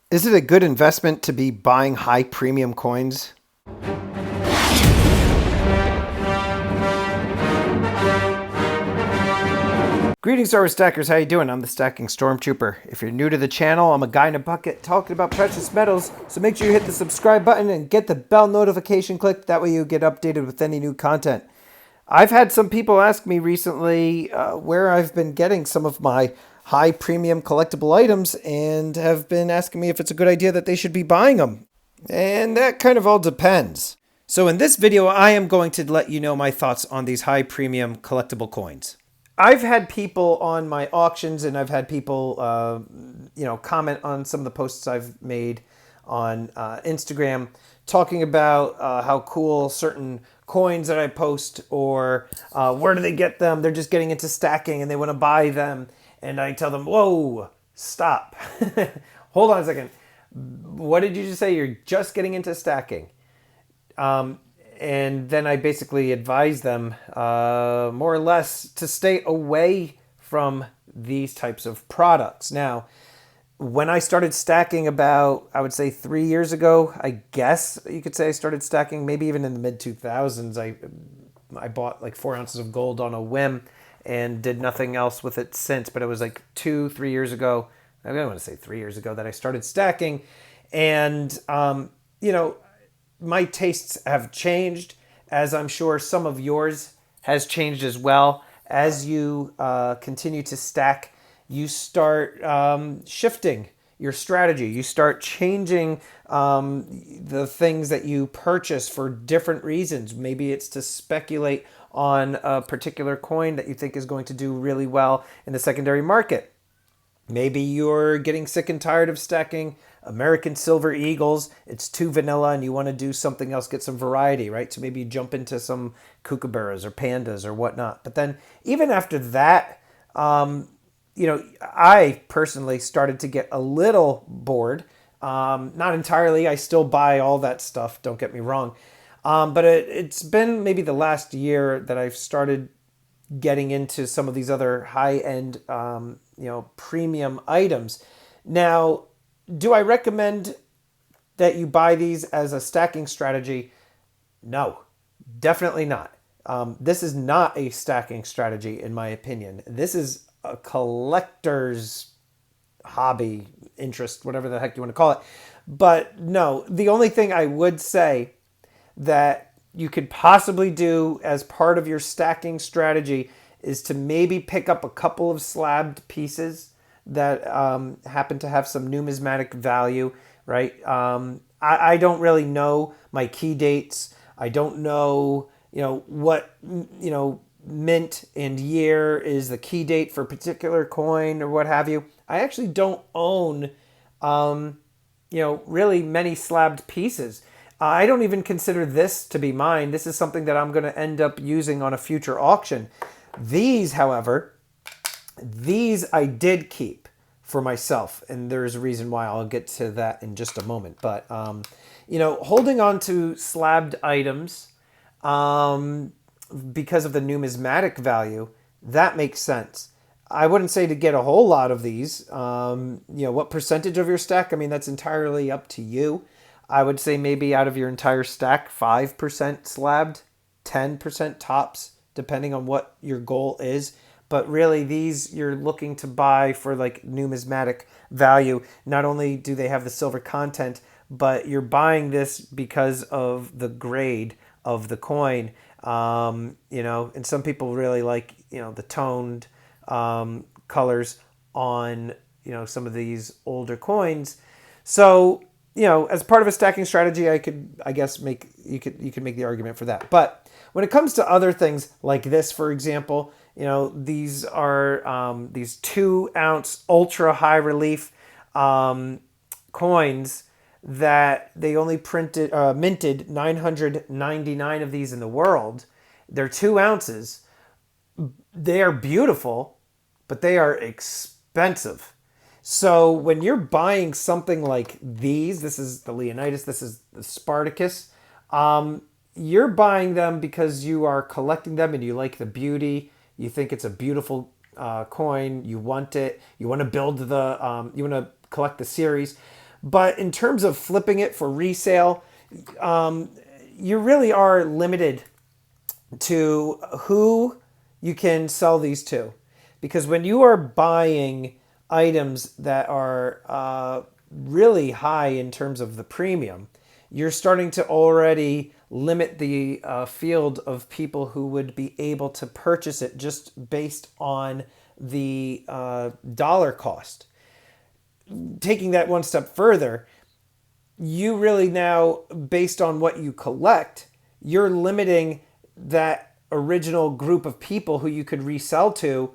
Is it a good investment to be buying high premium coins? Greetings, Star Wars Stackers. How you doing? I'm the Stacking Stormtrooper. If you're new to the channel, I'm a guy in a bucket talking about precious metals, so make sure you hit the subscribe button and get the bell notification clicked. That way you get updated with any new content. I've had some people ask me recently where I've been getting some of my high premium collectible items and have been asking me if it's a good idea that they should be buying them. And that kind of all depends. So in this video, I am going to let you know my thoughts on these high premium collectible coins. I've had people on my auctions and I've had people, comment on some of the posts I've made on Instagram talking about how cool certain coins that I post or where do they get them? They're just getting into stacking and they want to buy them. And I tell them, whoa, stop. Hold on a second. What did you just say? You're just getting into stacking. And then I basically advise them more or less to stay away from these types of products. Now, when I started stacking about, I would say 3 years ago, I guess you could say I started stacking, maybe even in the mid 2000s. I bought like 4 ounces of gold on a whim and did nothing else with it since. But it was like 3 years ago. I don't want to say 3 years ago that I started stacking. And, my tastes have changed, as I'm sure some of yours has changed as well. As you continue to stack, you start shifting your strategy. You start changing the things that you purchase for different reasons. Maybe it's to speculate on a particular coin that you think is going to do really well in the secondary market. Maybe you're getting sick and tired of stacking American Silver Eagles. It's too vanilla and you want to do something else, get some variety, right? So maybe you jump into some kookaburras or pandas or whatnot. But then even after that, I personally started to get a little bored. Not entirely. I still buy all that stuff, don't get me wrong. But it's been maybe the last year that I've started getting into some of these other high-end, premium items. Now, do I recommend that you buy these as a stacking strategy? No, definitely not. This is not a stacking strategy, in my opinion. This is a collector's hobby, interest, whatever the heck you want to call it. But no, the only thing I would say that you could possibly do as part of your stacking strategy is to maybe pick up a couple of slabbed pieces that happen to have some numismatic value, right? I don't really know my key dates. I don't know, what, mint and year is the key date for a particular coin or what have you. I actually don't own, really many slabbed pieces. I don't even consider this to be mine. This is something that I'm going to end up using on a future auction. These, however, I did keep for myself, and there's a reason why. I'll get to that in just a moment. But, holding on to slabbed items because of the numismatic value, that makes sense. I wouldn't say to get a whole lot of these. What percentage of your stack? I mean, that's entirely up to you. I would say maybe out of your entire stack, 5% slabbed, 10% tops, depending on what your goal is. But really, these you're looking to buy for like numismatic value. Not only do they have the silver content, but you're buying this because of the grade of the coin. And some people really like, the toned colors on, some of these older coins. So, as part of a stacking strategy, you could make the argument for that. But when it comes to other things like this, for example, these are these 2 ounce ultra high relief coins that they only minted 999 of these in the world. They're 2 ounces. They are beautiful, but they are expensive. So when you're buying something like these, this is the Leonidas, this is the Spartacus, you're buying them because you are collecting them and you like the beauty. You think it's a beautiful coin. You want it. You want to build you want to collect the series. But in terms of flipping it for resale, you really are limited to who you can sell these to. Because when you are buying items that are really high in terms of the premium, you're starting to already limit the field of people who would be able to purchase it just based on the dollar cost. Taking that one step further, you really now, based on what you collect, you're limiting that original group of people who you could resell to.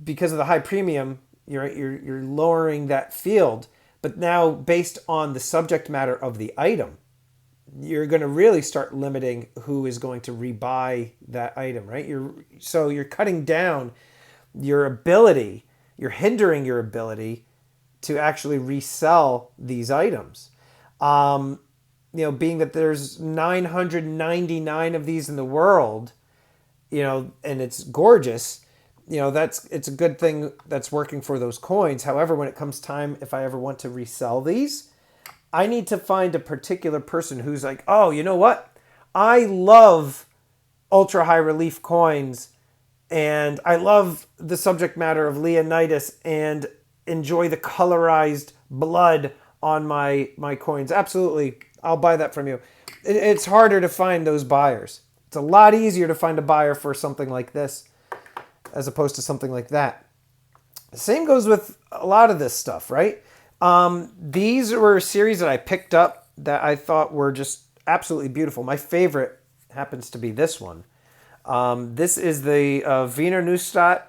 Because of the high premium, you're lowering that field. But now, based on the subject matter of the item, you're going to really start limiting who is going to rebuy that item, right? You're cutting down your ability, you're hindering your ability to actually resell these items. Being that there's 999 of these in the world, and it's gorgeous, it's a good thing that's working for those coins. However, when it comes time, if I ever want to resell these, I need to find a particular person who's like, oh, you know what? I love ultra high relief coins, and I love the subject matter of Leonidas, and enjoy the colorized blood on my coins. Absolutely, I'll buy that from you. It's harder to find those buyers. It's a lot easier to find a buyer for something like this as opposed to something like that. The same goes with a lot of this stuff, right? These were a series that I picked up that I thought were just absolutely beautiful. My favorite happens to be this one. This is the Vino Neustadt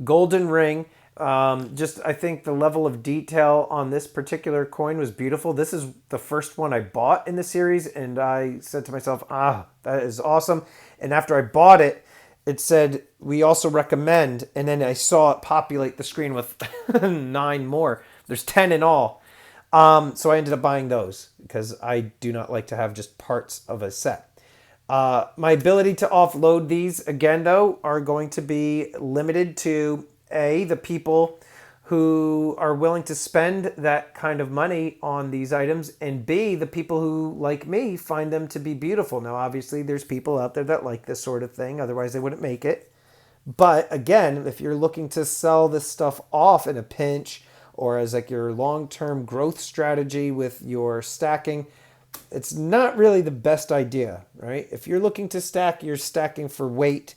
Golden Ring. I think the level of detail on this particular coin was beautiful. This is the first one I bought in the series, and I said to myself, that is awesome. And after I bought it, it said, we also recommend, and then I saw it populate the screen with 9 more. There's 10 in all. So I ended up buying those because I do not like to have just parts of a set. My ability to offload these, again, though, are going to be limited to A, the people who are willing to spend that kind of money on these items, and B, the people who, like me, find them to be beautiful. Now, obviously, there's people out there that like this sort of thing. Otherwise, they wouldn't make it. But again, if you're looking to sell this stuff off in a pinch or as like your long-term growth strategy with your stacking, it's not really the best idea, right? If you're looking to stack, you're stacking for weight.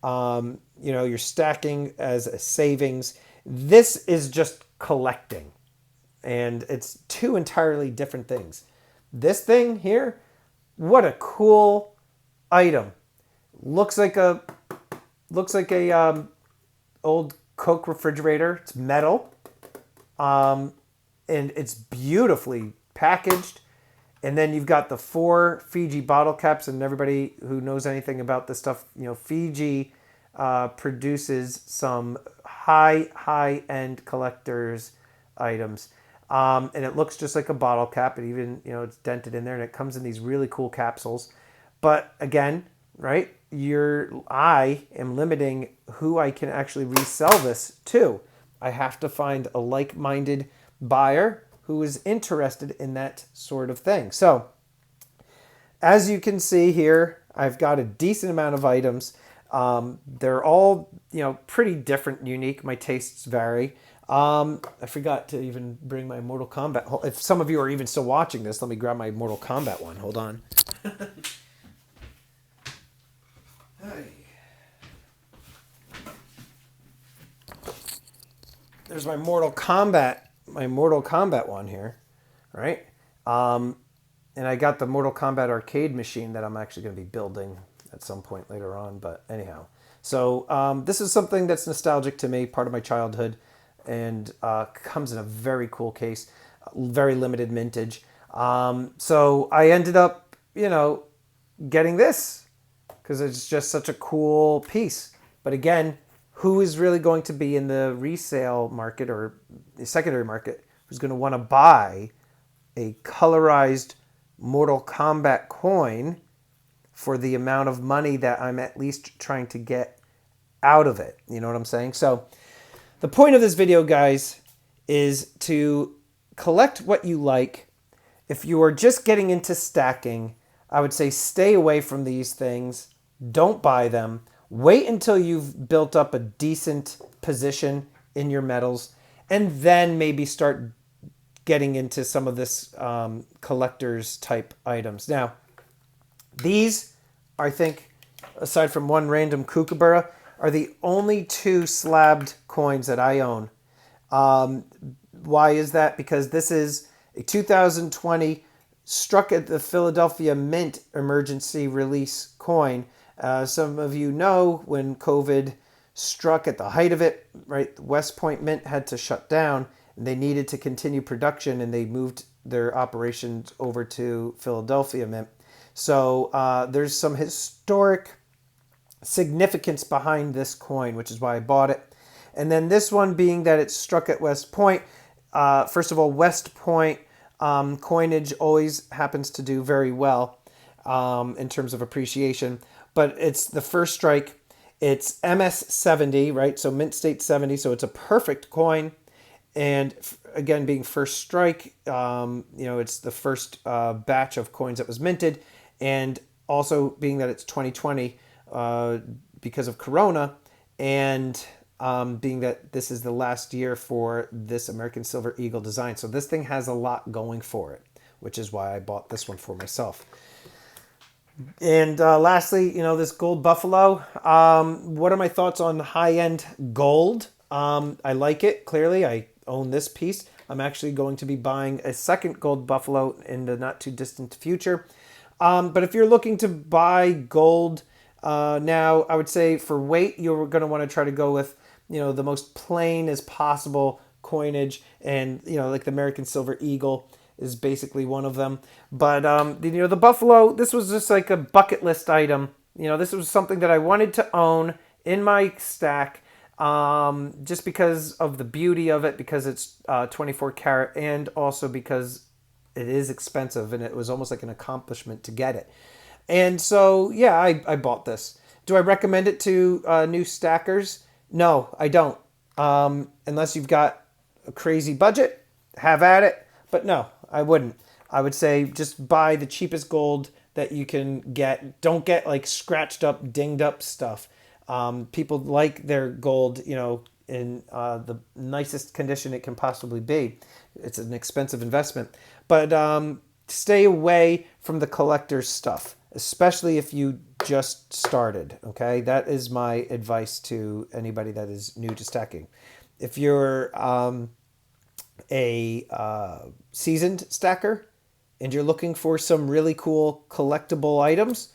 You're stacking as a savings. This is just collecting, and it's 2 entirely different things. This thing here, what a cool item. Looks like a old Coke refrigerator. It's metal, and it's beautifully packaged. And then you've got the 4 Fiji bottle caps, and everybody who knows anything about this stuff, Fiji produces some high-end collectors items. And it looks just like a bottle cap. It even, it's dented in there, and it comes in these really cool capsules. But again, right, I am limiting who I can actually resell this to. I have to find a like-minded buyer who is interested in that sort of thing. So, as you can see here, I've got a decent amount of items. They're all, pretty different and unique. My tastes vary. I forgot to even bring my Mortal Kombat. If some of you are even still watching this, let me grab my Mortal Kombat one. Hold on. There's my Mortal Kombat one here, right? And I got the Mortal Kombat arcade machine that I'm actually going to be building at some point later on. But anyhow, so this is something that's nostalgic to me, part of my childhood, and comes in a very cool case, very limited mintage. So I ended up, getting this because it's just such a cool piece. But again, who is really going to be in the resale market or the secondary market who's going to want to buy a colorized Mortal Kombat coin for the amount of money that I'm at least trying to get out of it? You know what I'm saying? So the point of this video, guys, is to collect what you like. If you are just getting into stacking, I would say stay away from these things. Don't buy them. Wait until you've built up a decent position in your metals, and then maybe start getting into some of this collector's type items. Now, these, I think, aside from one random kookaburra, are the only two slabbed coins that I own. Why is that? Because this is a 2020 struck at the Philadelphia Mint emergency release coin. Some of you know when COVID struck at the height of it, right? West Point Mint had to shut down and they needed to continue production, and they moved their operations over to Philadelphia Mint. So there's some historic significance behind this coin, which is why I bought it. And then this one being that it's struck at West Point. First of all, West Point coinage always happens to do very well in terms of appreciation, but it's the first strike. It's MS70, right? So Mint State 70, so it's a perfect coin. And again, being first strike, it's the first batch of coins that was minted. And also being that it's 2020 because of Corona, and being that this is the last year for this American Silver Eagle design. So this thing has a lot going for it, which is why I bought this one for myself. And lastly, this gold buffalo. What are my thoughts on high-end gold? I like it. Clearly, I own this piece. I'm actually going to be buying a second gold buffalo in the not too distant future. But if you're looking to buy gold now, I would say for weight, you're going to want to try to go with, the most plain as possible coinage. And, like the American Silver Eagle is basically one of them. But, the buffalo, this was just like a bucket list item. This was something that I wanted to own in my stack. Just because of the beauty of it, because it's 24 karat, and also because it is expensive, and it was almost like an accomplishment to get it. And so, yeah, I bought this. Do I recommend it to new stackers? No, I don't. Unless you've got a crazy budget, have at it. But no, I wouldn't. I would say just buy the cheapest gold that you can get. Don't get like scratched up, dinged up stuff. People like their gold, in the nicest condition it can possibly be. It's an expensive investment. But stay away from the collector's stuff, especially if you just started, okay? That is my advice to anybody that is new to stacking. If you're a seasoned stacker and you're looking for some really cool collectible items,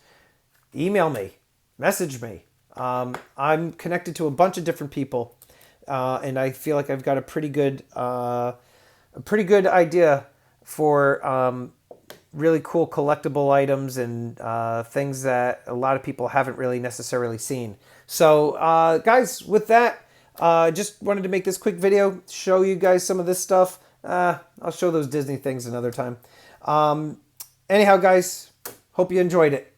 email me, message me. I'm connected to a bunch of different people, and I feel like I've got a pretty good idea for really cool collectible items and things that a lot of people haven't really necessarily seen. So, guys, with that, just wanted to make this quick video, show you guys some of this stuff. I'll show those Disney things another time. Anyhow, guys, hope you enjoyed it.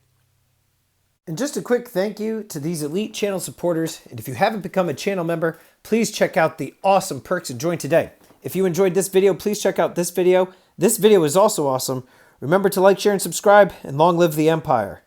And just a quick thank you to these elite channel supporters. And if you haven't become a channel member, please check out the awesome perks and join today. If you enjoyed this video, please check out this video. This video is also awesome. Remember to like, share, and subscribe, and long live the Empire.